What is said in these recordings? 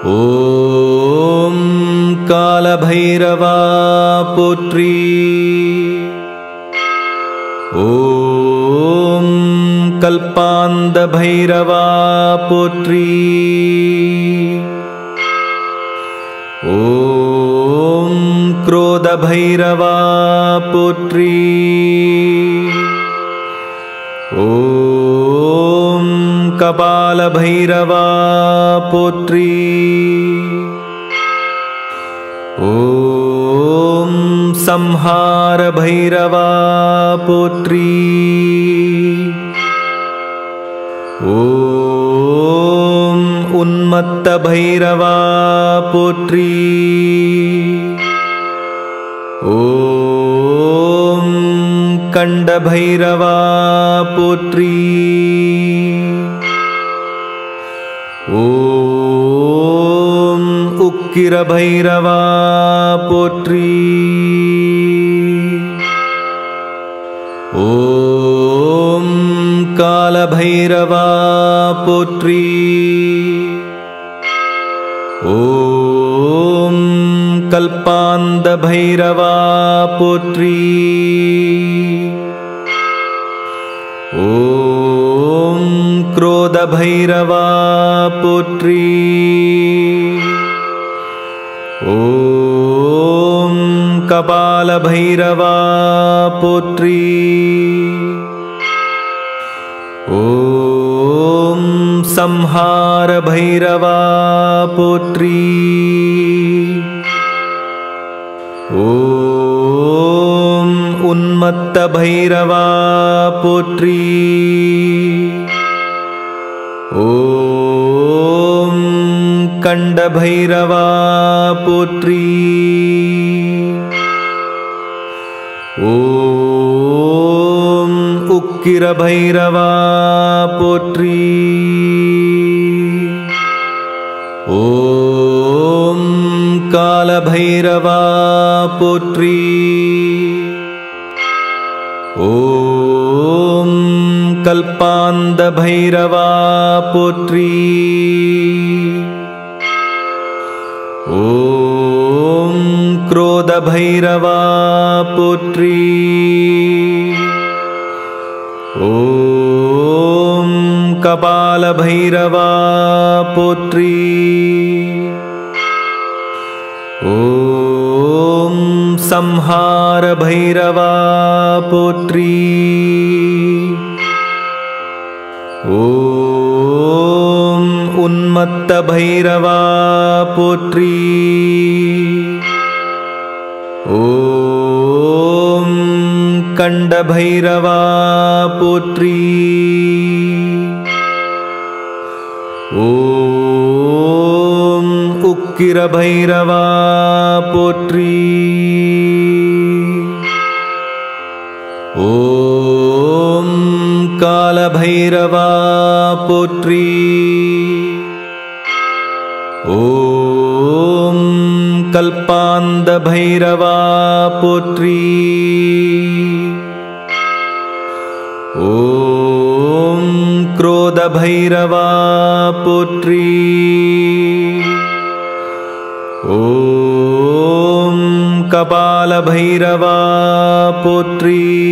ஓம் காலபைரவா போற்றி. ஓம் கல்பாந்த பைரவா போற்றி. ஓம் क्रोध भैरवा पोत्री. ओम कपाल भैरवा पोत्री. ओम संहार भैरवा पोत्री. ओम उन्मत्त भैरवा पोत्री. ओम कंड भैरवा पोत्री. ओम उक्किर भैरवा पोत्री. ओम काल भैरवा पोत्री. ओम कल्पांद भैरवा पोत्री. ओम क्रोध भैरवा पोत्री. ओम कपाल भैरवा पोत्री. ओम संहार भैरवा पोत्री. ओम उन्मत्त भैरवा पोत्री. ओम कंड भैरवा पोत्री. ओम उक्किर भैरवा पोत्री. ओम काल भैरवा पोत्री. ओम कल्पांद भैरवा पोत्री. ओम क्रोध भैरवा पोत्री. ओम कपाल भैरवा पोत्री. ओम संहार भैरवा पोत्री. ओम उन्मत्त भैरवा पोत्री. ओम कंड भैरवा पोत्री. ओम उक्किर भैरवा पोत्री. ओम काल भैरवा पोत्री. ओम कल्पांद भैरवा पोत्री. ओम क्रोध भैरवा पोत्री. ओम कपाल भैरवा पोत्री.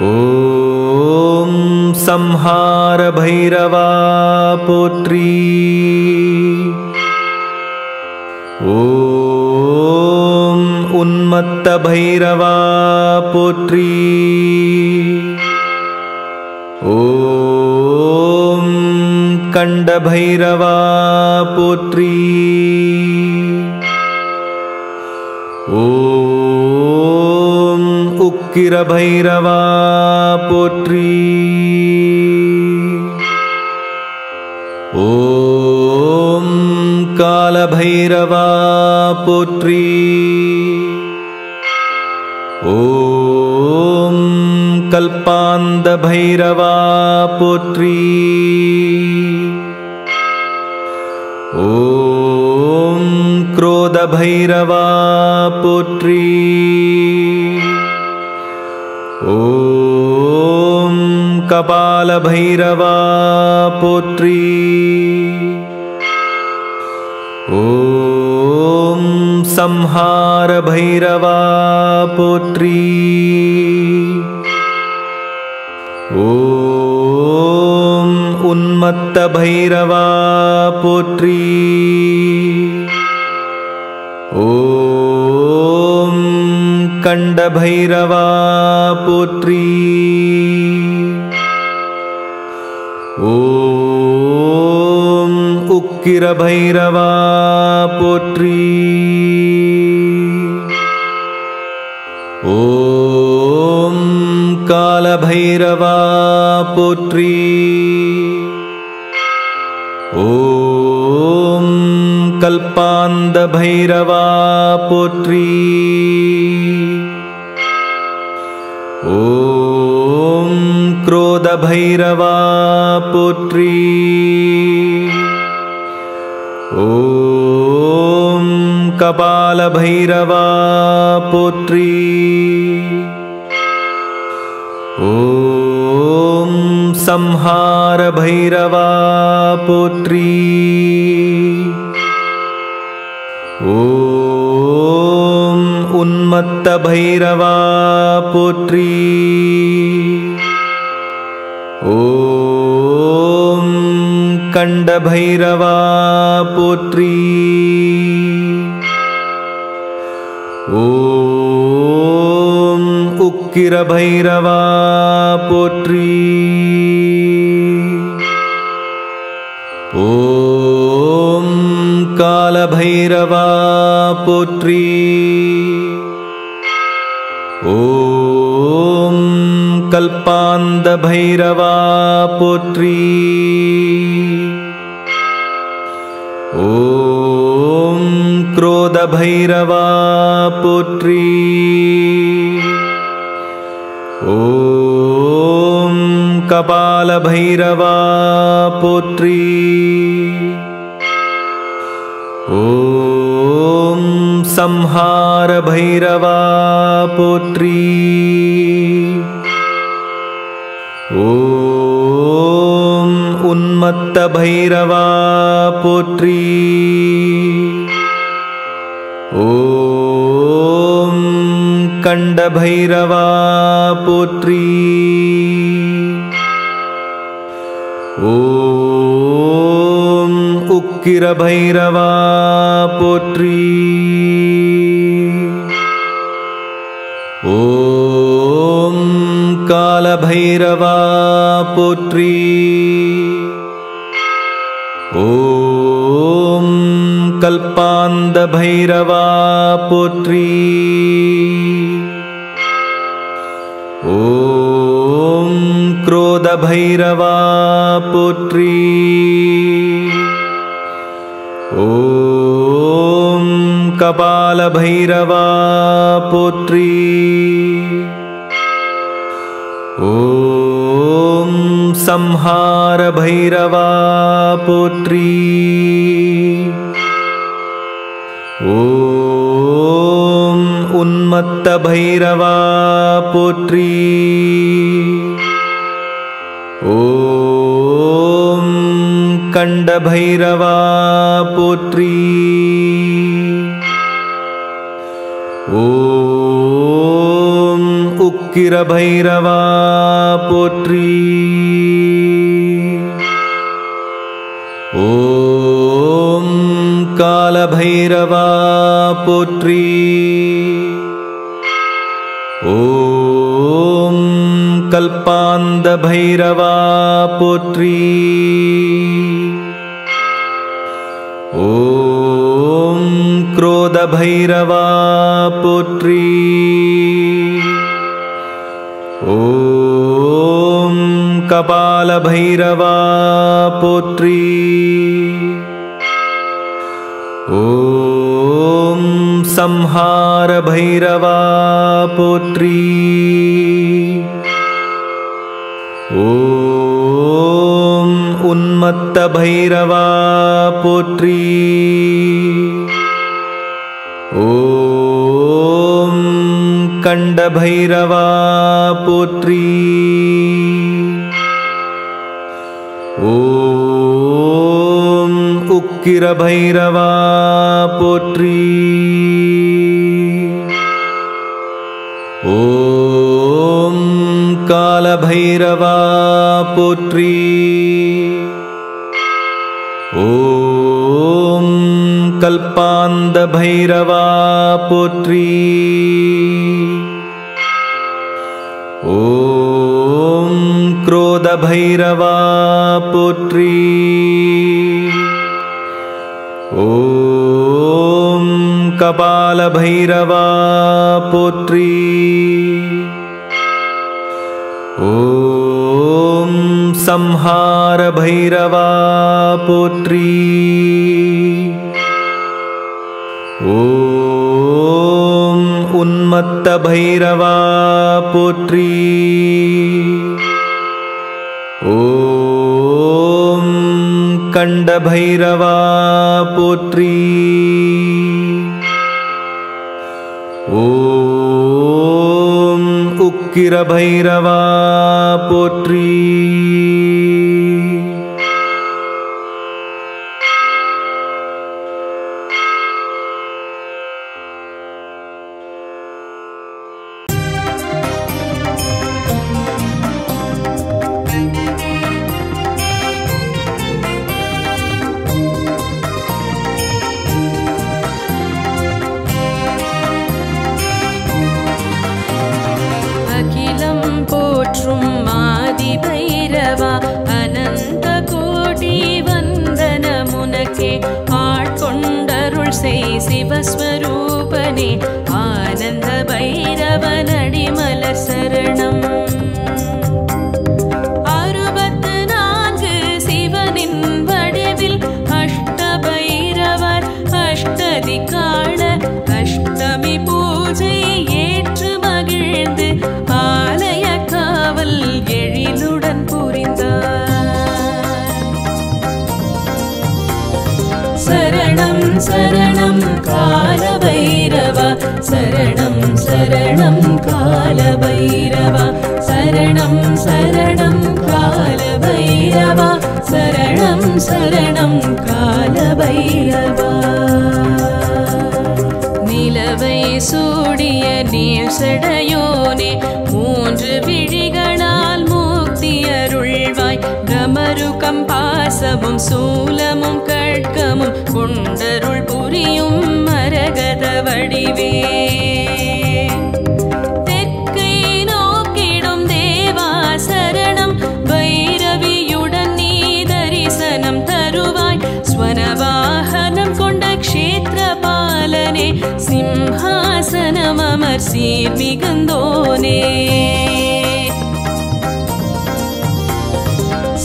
ओम संहार भैरवा पोत्री. ओम उन्मत्त भैरवा पोत्री. ओम कंड भैरवा पोत्री. ओम उक्किर भैरवा पोत्री. ओम काल भैरवा पोत्री. ओम कल्पांद भैरवा पोत्री. ओम क्रोध भैरवा पोत्री. ओम कपाल भैरवा पोत्री. संहार भैरवा पोत्री। ओम उन्मत्त भैरवा पोत्री। ओम कंड भैरवा पोत्री। ओम उक्किर भैरवा पोत्री। ओम काल भैरवा पोत्री। ओम कल्पांद भैरवा पोत्री। ओम क्रोध भैरवा पोत्री। ओम कपाल भैरवा पोत्री। ओम संहार भैरवा पोत्री। ओम उन्मत्त भैरवा पोत्री। ओम कंड भैरवा पोत्री। ओम उक्किर भैरवा पोत्री। ओम काल भैरवा पोत्री। ओम कल्पांद भैरवा पोत्री। ओम क्रोध भैरवा पोत्री। ओम कपाल भैरवा पोत्री। ओम संहार भैरवा पोत्री। ओम उन्मत्त भैरवा पोत्री। ओम कंड भैरवा पोत्री। ओम उक्किर भैरवा पोत्री। ओम काल भैरवा पोत्री। ओम कल्पांद भैरवा पोत्री। ओम क्रोध भैरवा पोत्री। ओम कपाल भैरवा पोत्री। ओम संहार भैरवा पोत्री। ओम उन्मत्त भैरवा पोत्री। ओम कंड भैरवा पोत्री। ओम उक्किर भैरवा पोत्री। ओम काल भैरवा पोत्री। ओम कल्पांद भैरवा पोत्री। ओम क्रोध भैरवा पोत्री। ओम कपाल भैरवा पोत्री। ओम संहार भैरवा पोत्री। ओम उन्मत्त भैरवा पोत्री। ओम कंड भैरवा पोत्री। ओम उक्किर भैरवा पोत्री। कालभैरवा पोत्री। ॐ कल्पान्धभैरवा पोत्री। ॐ क्रोधभैरवा पोत्री। ॐ कपालभैरवा पोत्री। ॐ संहारभैरवा पोत्री। ॐ उन्मत्तभैरवा पोत्री। ॐ कंडभैरवा पोत्री। ॐ उक्किरभैरवा पोत्री। भैरवा अनंत कोटि वंदनमुनके आट्कोंडरुळ सेय शिवस्वरूपने आनंद भैरवनडिमलर शरणम्। 64 சிவனின் வடிவில் அஷ்டபைரவர் அஷ்டதிக்காள அஷ்டமி பூஜை ஏற்று மகிழ்ந்து ஆலய காவல் எழிலுடன் புரிந்தார்। சரணம் சரணம் காலபைரவா சரணம் சரணம் காலபைரவா சரணம் சரணம் காலபைரவா சரணம் சரணம் காலபைரவா। நிலவை சூடிய நீள் சடையோனே மூன்று விழிகளால் மூக்தி அருள்வாய் பிரமருகம் பாசமும் சூலமும் கட்கமும் கொண்டருள் புரியும் மரகத வடிவே। தெற்கை நோக்கிடும் தேவா சரணம் பைரவியுடன் நீ தரிசனம் தருவாய் ஸ்வனவாகனம் கொண்ட க்ஷேத்திரபாலனே சிம்ஹாசனம் அமர் சீர் மிகுந்தோனே।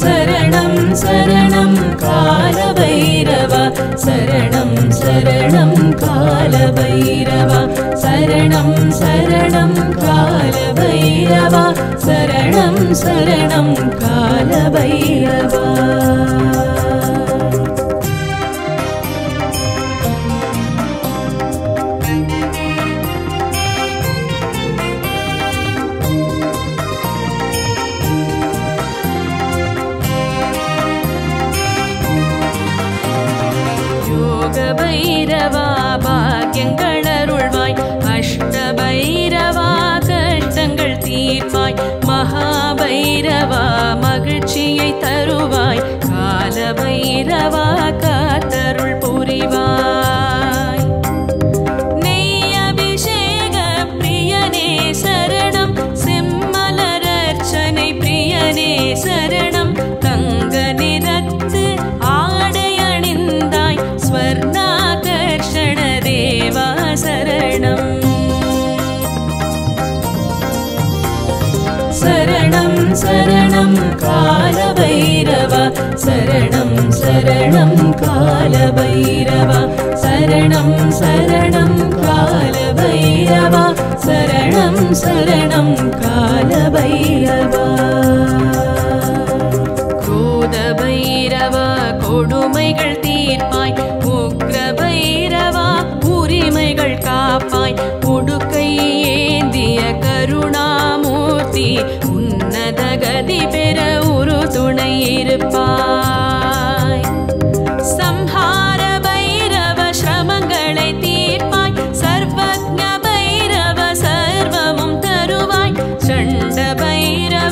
சரணம் சரணம் காலபைரவா சரணம் சரணம் காலபைரவா சரணம் சரணம் காலபைரவா சரணம் சரணம் காலபைரவா। பைரவா பாக்கியங்கள் அருள்வாய் அஷ்டபைரவா கஷ்டங்கள் தீர்ப்பாய் மகாபைரவா மகிழ்ச்சியை தருவாய் காலபைரவா காத்தருள் புரிவாய்। நெய் அபிஷேக பிரியனே சரணம் செம்மலரர்ச்சனை பிரியனே சரணம் தங்க நிறத்து ஆடை அணிந்தாய் ஸ்வர்ணாகர்ஷண தேவா சரணம்। சரணம் சரணம் காலபைரவா சரணம் சரணம் காலபைரவா சரணம் சரணம் காலபைரவா சரணம் சரணம் காலபைரவா। क्रोधभैरवा கொடுமைகள் தீர்ப்பாய் உக்ரபைரவா உரிமைகள் காப்பாய் உடுக்கை ஏந்திய கருணாமூர்த்தி உன்னத கதி பெற ஒரு துணை இருப்பாய்। சம்ஹார பைரவ ஸ்ரமங்களை தீர்ப்பாய் சர்வஜ்ஞ பைரவ சர்வமும் தருவாய் சண்ட பைரவ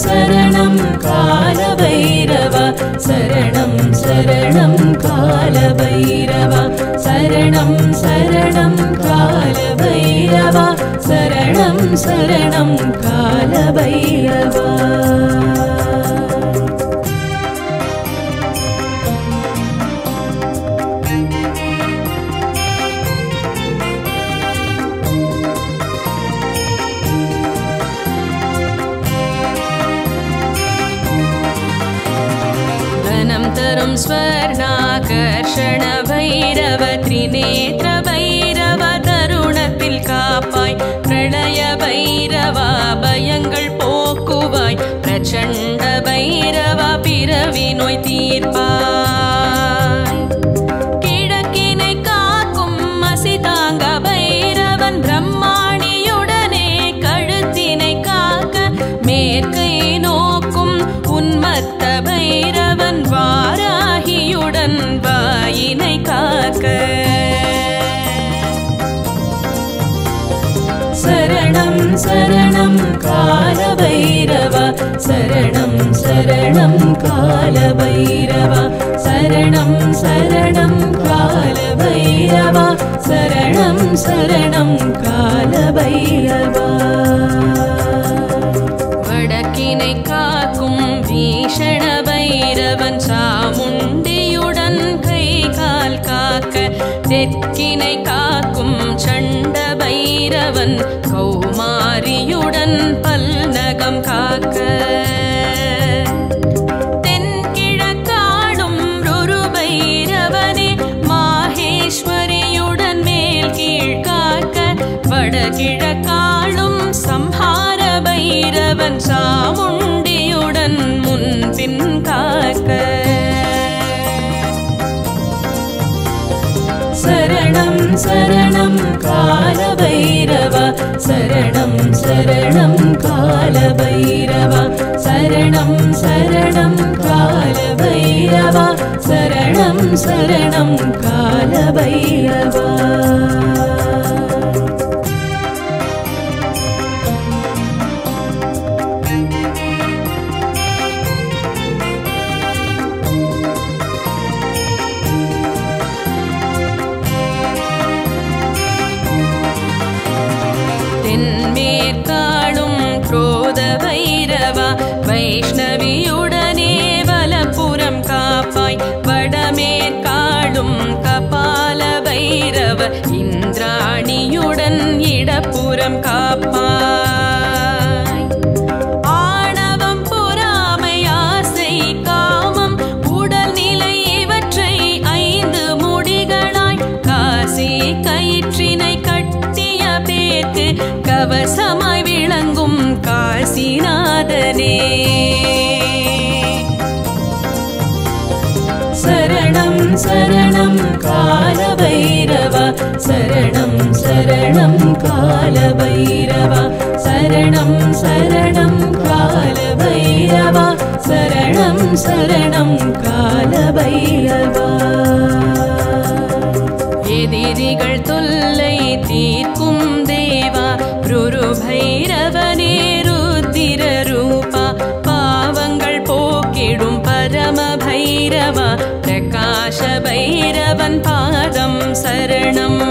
சரணம் காலபைரவா சரணம் சரணம் காலபைரவா சரணம் சரணம் காலபைரவா சரணம் சரணம் காலபைரவா ஸ்வர்ணாகர்ஷண பைரவ திரிநேத்ர பைரவ தருணத்தில் காப்பாய் பிரளய பைரவா பயங்கள் போக்குவாய் பிரச்சண்ட பைரவா பிறவி நோய் தீர்ப்பாய் கிழக்கினை காக்கும் மசிதாங்க பைரவன் பிரம்மாணியுடனே கழுத்தினை காக்க மேற்கை நோக்கும் உன்மத்த பைரவன் வாராகியுடன் வாயினை காக்க சரணம் சரணம் காலபைரவா சரணம் சரணம் காலபைரவா சரணம் சரணம் காலபைரவா சரணம் சரணம் காலபைரவா வடக்கினை காக்கும் பீஷண பைரவன் சாமுண்டியுடன் கை கால் காக்க தெற்கினை காக்கும் சண்ட பைரவன் கௌமாரியுடன் பல்நகம் காக்க தென்கிழக்காடும் ருரு பைரவனே மாஹேஸ்வரியுடன் மேல் கீழ் காக்க வடகிழக்காளும் சம்ஹார பைரவன் சாமுண்டியுடன் முன்பின் காக்க சரணம் சரணம் காலபைரவா சரணம் சரணம் காலபைரவா சரணம் சரணம் காலபைரவா சரணம் சரணம் காலபைரவா தென்மேற்காளும் குரோத பைரவா வைஷ்ணவியுடனே வலப்புறம் காப்பாய் வடமேற்காளும் கபால பைரவ இந்திராணியுடன் இடப்புறம் காப்பாய் ஆணவம் பொறாமை ஆசை காமம் உடல்நிலை இவற்றை 5 முடிகளாய் காசி கயிற்றினை கட்டிய பேர்க்கு கவசமாய் விளங்கும் காசிநாதனே சரணம் சரணம் காலபைரவா சரணம் சரணம் காலபைரவா சரணம் சரணம் காலபைரவா சரணம் சரணம் காலபைரவா எதிரிகள் தொல்லை தீர்க்கும் தேவா ருரு பைரவனே ருத்திர ரூபா பாவங்கள் போக்கிடும் பரம பைரவா பிரகாஷ பைரவன் பாதம் சரணம்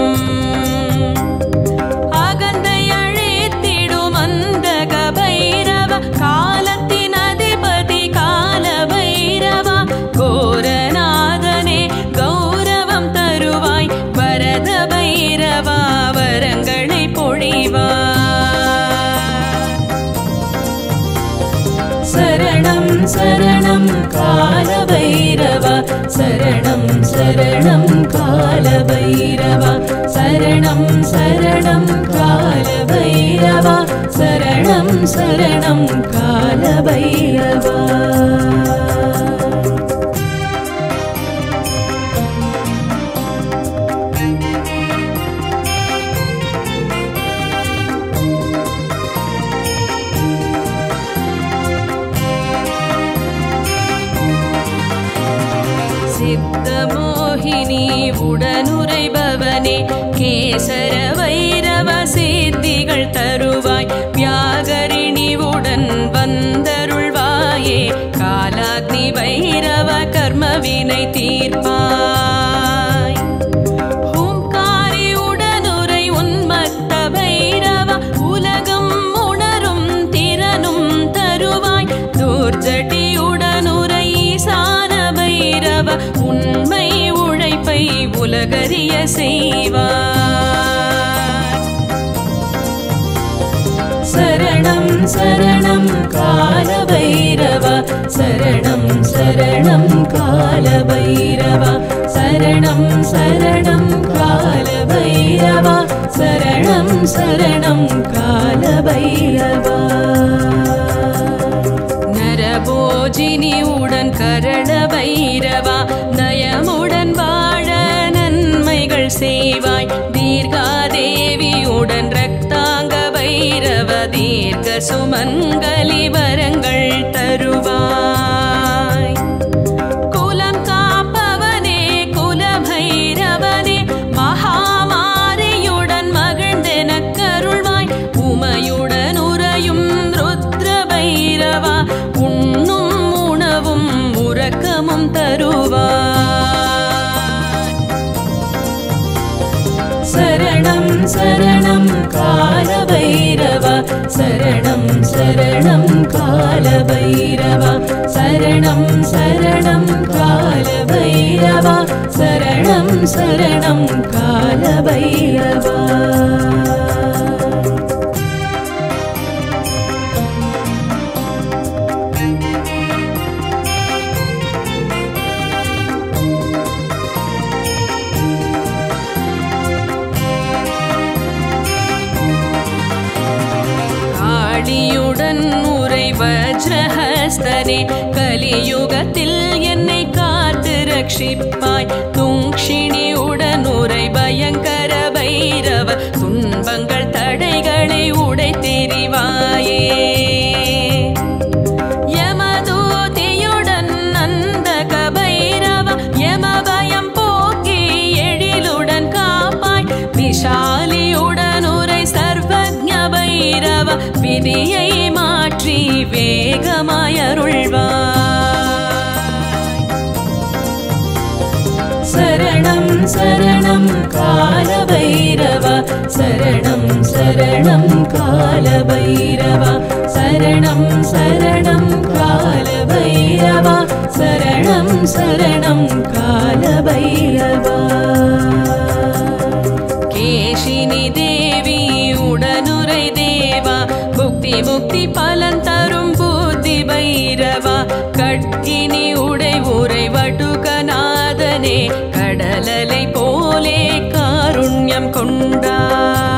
அகந்தை அழைத்திடும் அந்தக பைரவ காலத்தின் அதிபதி கால பைரவா கோரநாதனே கௌரவம் தருவாய் வரத பைரவா வரங்களை பொழிவாய் சரணம் சரணம் காலபைரவா சரணம் சரணம் காலபைரவா சரணம் சரணம் காலபைரவா சரணம் சரணம் காலபைரவா சித்தமோகினி உடனுரைபவனே கேசர வைரவ சித்திகள் தருவாய் வியாகரிணிவுடன் வந்தருள் உலகறிய செய்வாய். சரணம் சரணம் கால பைரவா, சரணம் சரணம் கால பைரவா, சரணம் சரணம் கால பைரவா, சரணம் சரணம் கால பைரவா. நரபோஜினியுடன் கரண பைரவா, நயமுடன் வாழ நன்மைகள் செய்வாய். தீர்காதேவியுடன் ரக்தாங்க பைரவ, தீர்க்க சுமங்கலி வரங்கள் தருவாய். குலம் காப்பவனே குல பைரவனே, மகாமாரியுடன் மகிழ்ந்தென கருள்வாய். உமையுடன் உறையும் ருத்ர பைரவா, உண்ணும் உணவும் உறக்கமும் தருவாய். சரணம் சரணம் கால பைரவா, சரணம் சரணம் கால பைரவா, சரணம் சரணம் கால பைரவா, சரணம் சரணம் கால பைரவா. காளியுடன் உரை வஜ்ரஹஸ்தனே, கலியுகத்தில் என்னை காத்து ரட்சிப்பாய். துங்ஷிணியுடன் உரை பயங்கர பைரவ, துன்பங்கள் தடைகளை உடைத்தெறிவாயே. யமதூதியுடன் நந்தக பைரவ, யமபயம் போக்கி எழிலுடன் காப்பாய். விஷாலியுடன் உரை சர்வஜ்ஞ பைரவ, விதியை மாற்றி வேகமாயருள்வாய். சரணம் சரணம் கால பைரவா, சரணம் சரணம் கால பைரவா, சரணம் சரணம் கால பைரவா, சரணம் சரணம் கால பைரவா. கேஷினி தேவி உடனுரை தேவா, புக்தி முக்தி பலன் தரும் புத்தி பைரவா. கட்கினி உடை உரை வடுகநாதனே, கடலலை போலே காருண்யம் கொண்டாய்.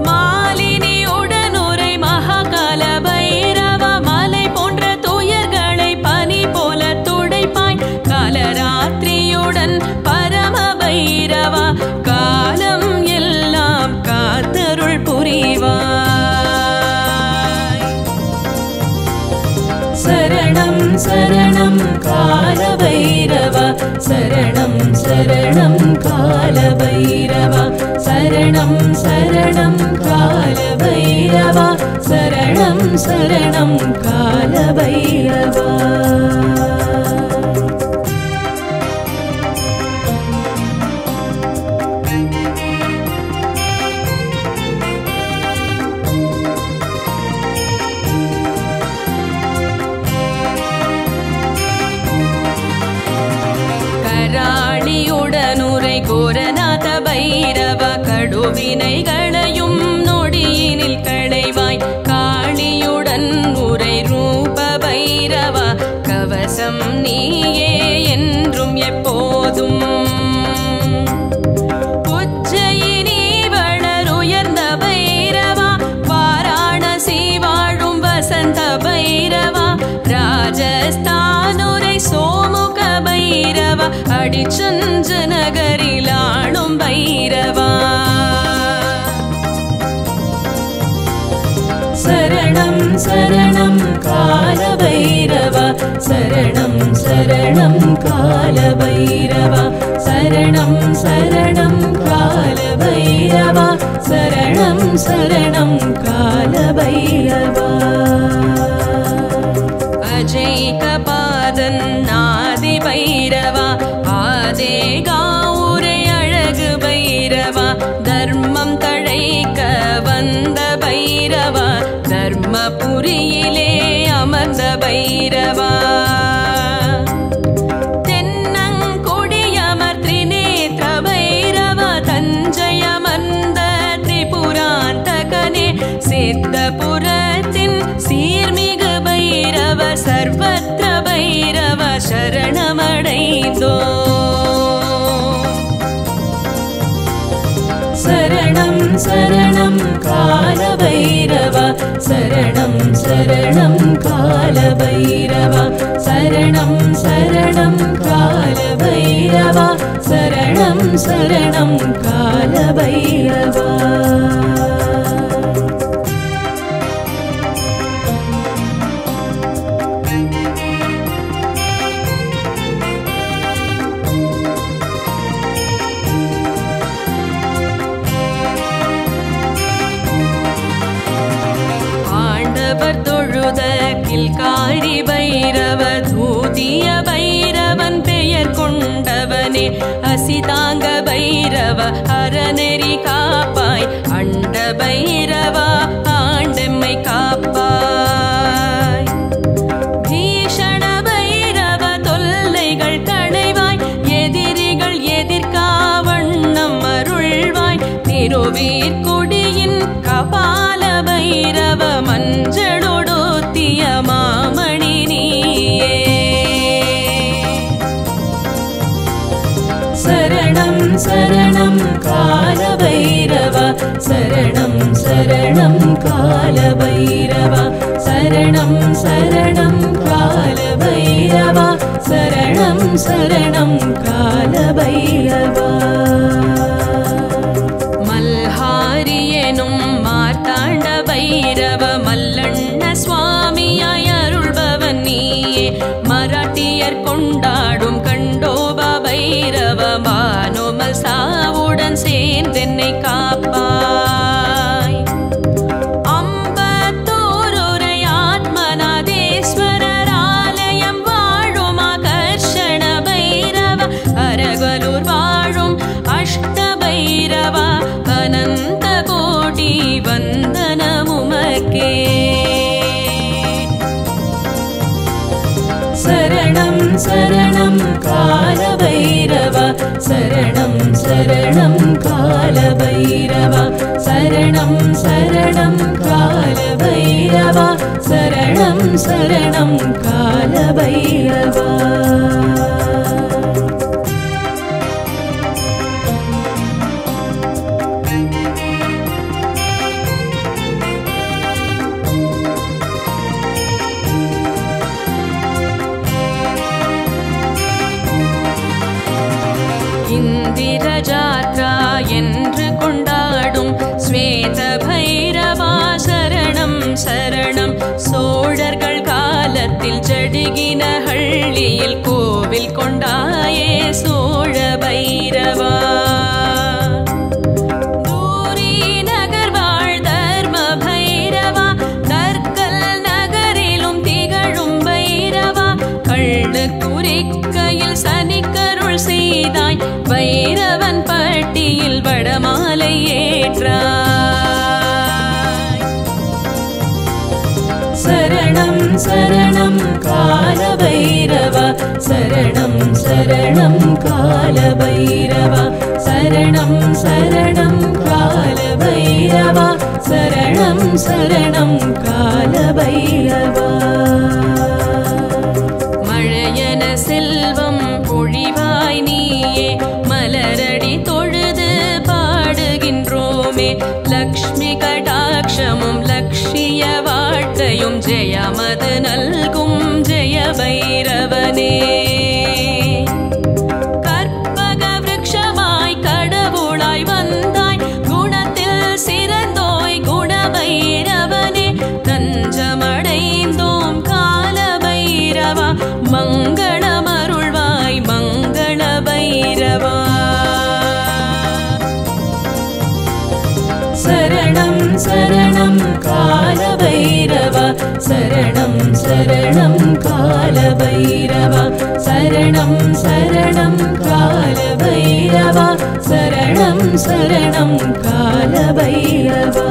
மாலினி உடனுரை மகாகால பைரவா, மலை போன்ற துயர்களை பனி போல துடைப்பாய். காலராத்திரியுடன் பரம பைரவா, காலம் எல்லாம் காத்தருள் புரிவாய். சரணம் சரணம் கால பைரவா, சரணம் சரணம் கால பைரவா, சரணம் சரணம் கால பைரவா, சரணம் சரணம் கால பைரவா. கராளியுடனுரை கோரநாத பைரவ, கடுவினைகளையும் நொடியினில் களைவாய். காளியுடன் உரை ரூப பைரவ, கவசம் நீயே என்றும் எப்போதும். உஜ்ஜயினி வளருயர்ந்த பைரவா, வாராணசி வாழும் வசந்த பைரவா, ராஜஸ்தானுரை சோமுக பைரவா, அடிச்சஞ்ச நகரில் ஆளும் பைரவா. சரணம் சரணம் கால பைரவா, சரணம் சரணம் கால பைரவா, சரணம் சரணம் கால பைரவா, சரணம் சரணம் கால பைரவா. அஜய் கபாதன் ஆதி பைரவா, ஆதே கௌரை அழகு பைரவா, தர்மம் தழைக்க வந்த பைரவா, தர்மபுரியிலே அமர்ந்த பைரவா. தென்னங்கொடியமர் திரு சிவபுரத்தின் சீர்மிகு பைரவ சர்வத்ர பைரவ சரணமடைந்தோ சரணம் சரணம் கால பைரவ சரணம் சரணம் கால பைரவ சரணம் சரணம் கால பைரவ சரணம் சரணம் கால பைரவ கில்காரி பைரவ தூதிய பைரவன் பெயர் கொண்டவனே அசிதாங்க பைரவ அறநெறி காப்பாய் அண்ட பைரவா ஆண்டெம்மை காப்பாய் பீஷண பைரவ தொல்லைகள் களைவாய் எதிரிகள் எதிர்காவண்ணம் அருள்வாய் திருவீர் கொடியின் கபால பைரவ மஞ்சளோடு மாமணி நீயே சரணம் சரணம் கால பைரவ சரணம் சரணம் கால பைரவ சரணம் சரணம் கால பைரவ சரணம் சரணம் கால பைரவ மல்ஹாரி எனும் மார்த்தாண்ட பைரவ மல்லண்ண சுவாமியாய் அருள்பவன் நீயே மராட்டியர் கொண்டாடும் கண்டோப பைரவ மானோமல் சாவுடன் சேர்ந்தென்னை காப்பாய் அம்பத்தூருரை ஆத்மநாதேஸ்வரர் ஆலயம் வாழும் ஆகர்ஷண பைரவ அரகலூர் வாழும் அஷ்ட பைரவ அனந்த கோடி வந்தனமுமக்கே சரணம் சரணம் கால பைரவ சரணம் சரணம் கால பைரவ சரணம் சரணம் கால பைரவ சரணம் சரணம் கால பைரவ இந்திர ஜாத்ரா என்று கொண்டாடும் ஸ்வேத பைரவா சரணம் சரணம் சோழர்கள் காலத்தில் ஜடிகின ஹள்ளியில் கோவில் கொண்டாயே சோழ பைரவா தூரி நகர் வாழ் தர்ம பைரவா தற்கல் நகரிலும் திகழும் பைரவா கள்ளு குறிக்கையில் சனிக்கருள் செய்தாய் பைரவன் பட்டியில் வடமாலை ஏற்றாய் சரணம் சரணம் கால பைரவ சரணம் சரணம் கால பைரவ சரணம் சரணம் கால பைரவ. சரணம் சரணம் கால பைரவா. மழையன செல்வம் பொழிவாய் நீயே மலரடி தொழுது பாடுகின்றோமே. லக்ஷ்மி கடாட்சமும் லக்ஷ்ய வாழ்க்கையும் ஜெயமது நல்கும் ஜெய பைரவனே. கற்பக விருட்சமாய் கடவுளாய் வந்தாய் குணத்தில் சிறந்தோய் குண பைரவனே. தஞ்சமடைந்தோம் கால பைரவா மங்களமருள்வாய் மங்கள பைரவா. சரணம் சரணம் கால பைரவா. சரணம் சரணம் கால பைரவா. சரணம் சரணம் கால பைரவா. சரணம் சரணம் கால பைரவா.